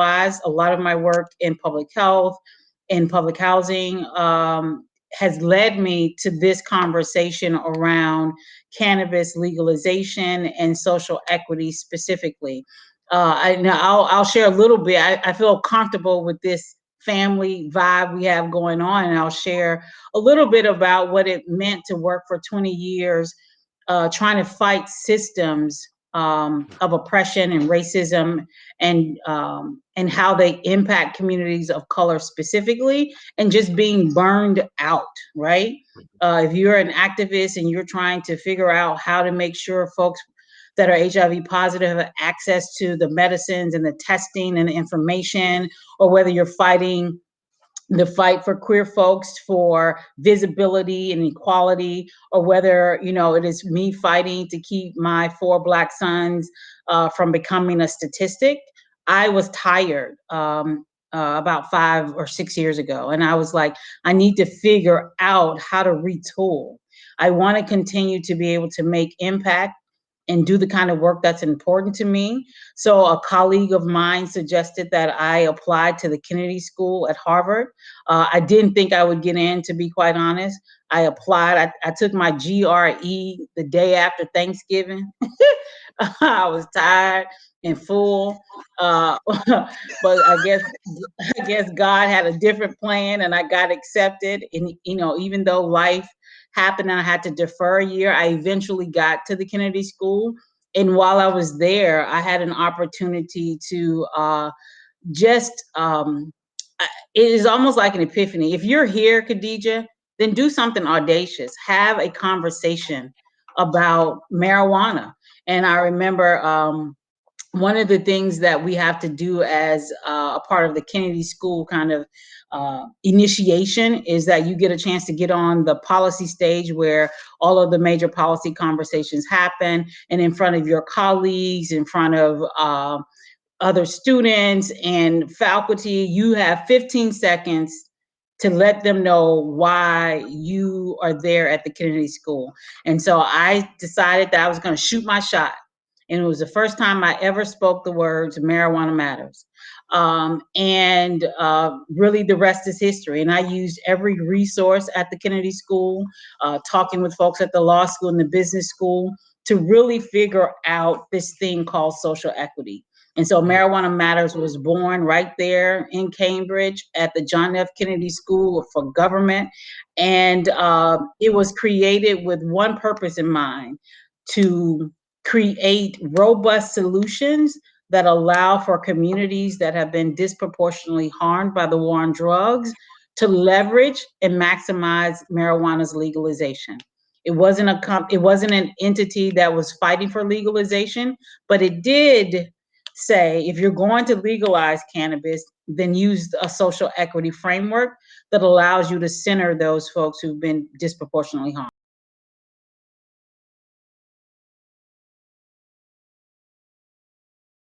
A lot of my work in public health, in public housing, has led me to this conversation around cannabis legalization and social equity specifically. I'll share a little bit. I feel comfortable with this family vibe we have going on, and I'll share a little bit about what it meant to work for 20 years trying to fight systems of oppression and racism, and how they impact communities of color specifically, and just being burned out, right? If you're an activist and you're trying to figure out how to make sure folks that are HIV positive have access to the medicines and the testing and the information, or whether you're fighting the fight for queer folks for visibility and equality, or whether it is me fighting to keep my 4 Black sons from becoming a statistic. I was tired about 5 or 6 years ago, and I was like, I need to figure out how to retool. I want to continue to be able to make impact and do the kind of work that's important to me. So a colleague of mine suggested that I apply to the Kennedy School at Harvard. I didn't think I would get in, to be quite honest. I applied. I took my GRE the day after Thanksgiving. I was tired and full, but I guess God had a different plan, and I got accepted. And even though life happened and I had to defer a year, I eventually got to the Kennedy School. And while I was there, I had an opportunity to just it is almost like an epiphany. If you're here, Khadijah, then do something audacious. Have a conversation about marijuana. And I remember one of the things that we have to do as a part of the Kennedy School kind of initiation is that you get a chance to get on the policy stage where all of the major policy conversations happen, and in front of your colleagues, in front of other students and faculty, you have 15 seconds to let them know why you are there at the Kennedy School. And so I decided that I was going to shoot my shot. And it was the first time I ever spoke the words marijuana matters. Really the rest is history. And I used every resource at the Kennedy School, talking with folks at the law school and the business school, to really figure out this thing called social equity. And so Marijuana Matters was born right there in Cambridge at the John F. Kennedy School for Government. And it was created with one purpose in mind: to create robust solutions that allow for communities that have been disproportionately harmed by the war on drugs to leverage and maximize marijuana's legalization. It wasn't an entity that was fighting for legalization, but it did say, if you're going to legalize cannabis, then use a social equity framework that allows you to center those folks who've been disproportionately harmed.